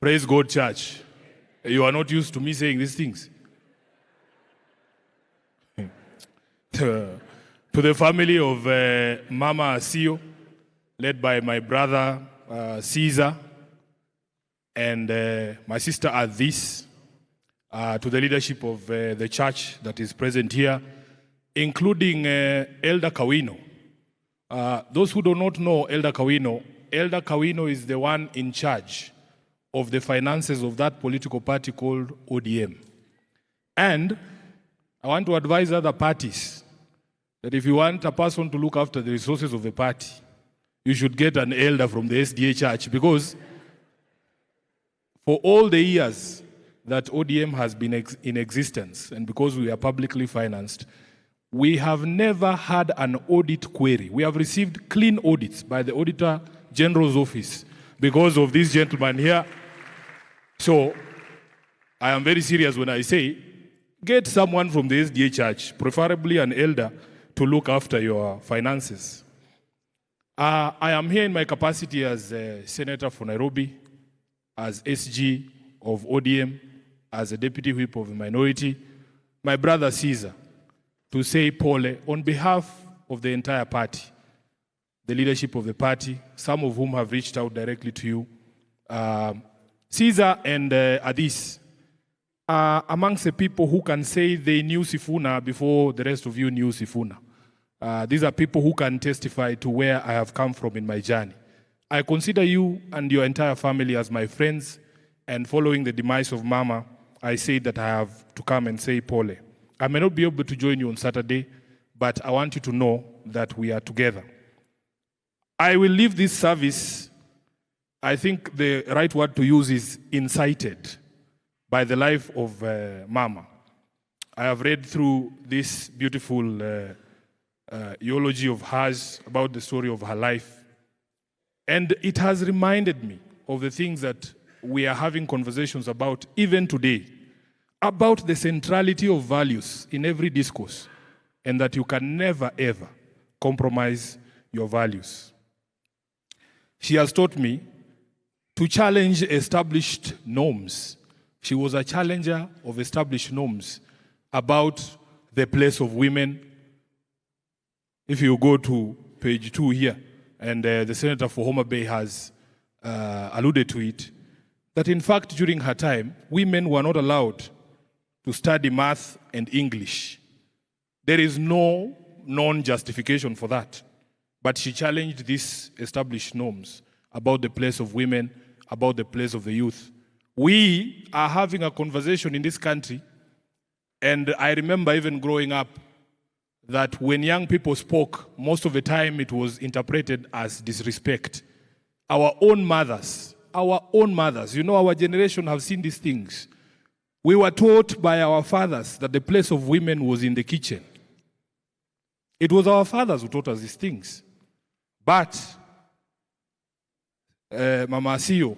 Praise God, church. You are not used to me saying these things. To the family of Mama Asiyo, led by my brother Caesar, and my sister Adis, to the leadership of the church that is present here, including Elder Kawino. Those who do not know Elder Kawino is the one in charge of the finances of that political party called ODM. And I want to advise other parties that if you want a person to look after the resources of the party, you should get an elder from the SDA church, because for all the years that ODM has been in existence, and because we are publicly financed, we have never had an audit query. We have received clean audits by the Auditor General's office because of this gentleman here. So I am very serious when I say, get someone from the SDA church, preferably an elder, to look after your finances. I am here in my capacity as a senator for Nairobi, as SG of ODM, as a deputy whip of the minority, my brother Caesar, to say pole on behalf of the entire party, the leadership of the party, some of whom have reached out directly to you. Caesar and Adis are amongst the people who can say they knew Sifuna before the rest of you knew Sifuna. These are people who can testify to where I have come from in my journey. I consider you and your entire family as my friends, and following the demise of Mama, I say that I have to come and say pole. I may not be able to join you on Saturday, but I want you to know that we are together. I will leave this service, I think the right word to use is incited, by the life of Mama. I have read through this beautiful eulogy of hers about the story of her life, and it has reminded me of the things that we are having conversations about even today, about the centrality of values in every discourse, and that you can never ever compromise your values. She has taught me to challenge established norms. She was a challenger of established norms about the place of women. If you go to page 2 here, and the senator for Homa Bay has alluded to it, that in fact during her time, women were not allowed to study math and English. There is no non-justification for that. But she challenged these established norms about the place of women, about the place of the youth. We are having a conversation in this country, and I remember even growing up that when young people spoke, most of the time it was interpreted as disrespect. Our own mothers, you know, our generation have seen these things. We were taught by our fathers that the place of women was in the kitchen. It was our fathers who taught us these things. But Mama Asiyo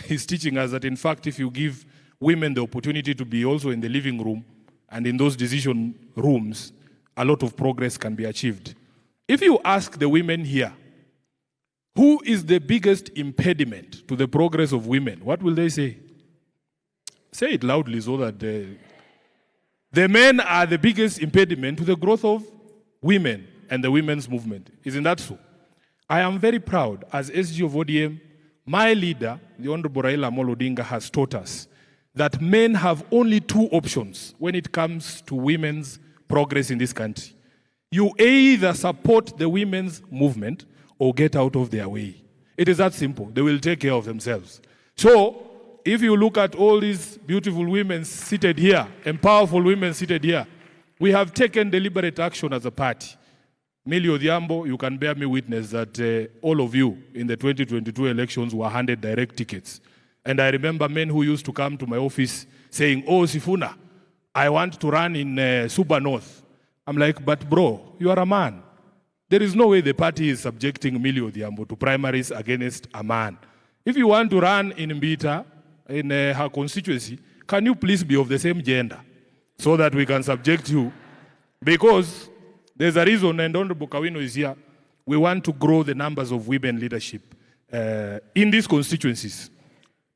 is teaching us that in fact if you give women the opportunity to be also in the living room and in those decision rooms, a lot of progress can be achieved. If you ask the women here, who is the biggest impediment to the progress of women, what will they say? Say it loudly so that the men are the biggest impediment to the growth of women and the women's movement. Isn't that so? I am very proud as SG of ODM, my leader, the Honorable Raila Amolo Odinga, has taught us that men have only 2 options when it comes to women's progress in this country. You either support the women's movement or get out of their way. It is that simple. They will take care of themselves. So, if you look at all these beautiful women seated here, and powerful women seated here, we have taken deliberate action as a party. Millie Odhiambo, you can bear me witness that all of you in the 2022 elections were handed direct tickets. And I remember men who used to come to my office saying, oh, Sifuna, I want to run in Suba North. I'm like, but bro, you are a man. There is no way the party is subjecting Millie Odhiambo to primaries against a man. If you want to run in Mbita, in her constituency, can you please be of the same gender so that we can subject you? Because there's a reason, and Honorable Kawino is here, we want to grow the numbers of women leadership in these constituencies.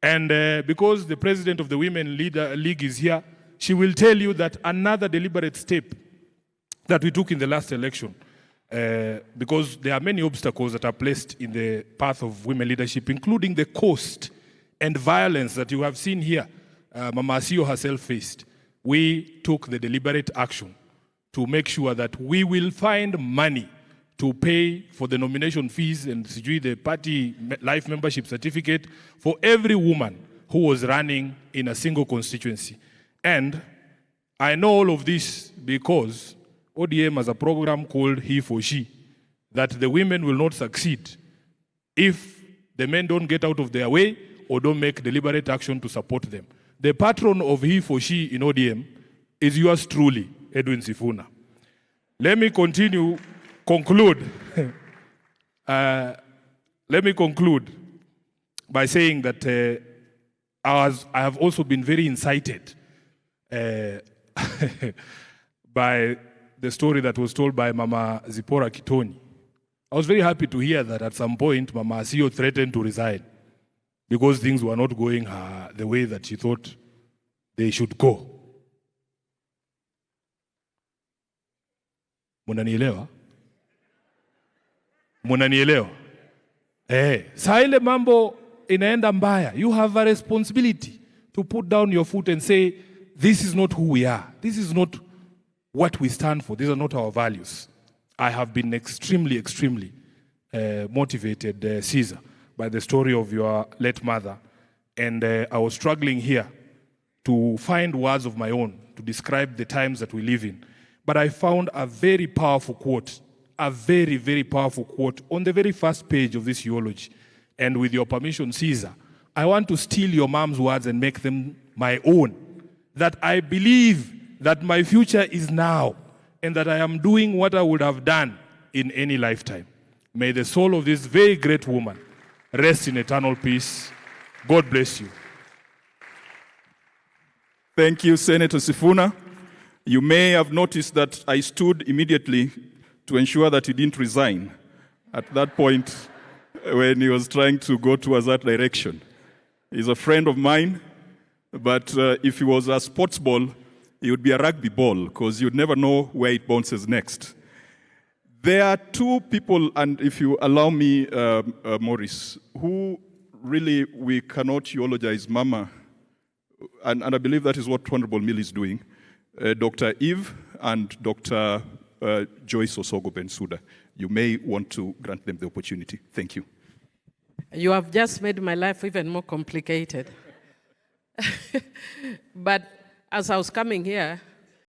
And because the president of the Women League is here, she will tell you that another deliberate step that we took in the last election, because there are many obstacles that are placed in the path of women leadership, including the cost and violence that you have seen here, Mama Asiyo herself faced. We took the deliberate action to make sure that we will find money to pay for the nomination fees and the party life membership certificate for every woman who was running in a single constituency. And I know all of this because ODM has a program called He for She, that the women will not succeed if the men don't get out of their way or don't make deliberate action to support them. The patron of He for She in ODM is yours truly, Edwin Sifuna. Let me conclude by saying that I have also been very incited by the story that was told by Mama Zipporah Kitoni. I was very happy to hear that at some point Mama Asiyo threatened to resign because things were not going the way that she thought they should go. Munanielewa? Munanielewa? Saa ile mambo inaenda mbaya. You have a responsibility to put down your foot and say, this is not who we are. This is not what we stand for. These are not our values. I have been extremely motivated, Caesar, by the story of your late mother. And I was struggling here to find words of my own to describe the times that we live in. But I found a very powerful quote, a very powerful quote on the very first page of this eulogy. And with your permission, Caesar, I want to steal your mom's words and make them my own. That I believe that my future is now and that I am doing what I would have done in any lifetime. May the soul of this very great woman rest in eternal peace. God bless you. Thank you, Senator Sifuna. You may have noticed that I stood immediately to ensure that he didn't resign at that point when he was trying to go towards that direction. He's a friend of mine, but if he was a sports ball, it would be a rugby ball because you'd never know where it bounces next. There are two people, and if you allow me, Maurice, who really we cannot eulogize Mama, and I believe that is what Honorable Mill is doing, Dr. Eve and Dr. Joyce Osogo Bensuda. You may want to grant them the opportunity. Thank you. You have just made my life even more complicated. But as I was coming here,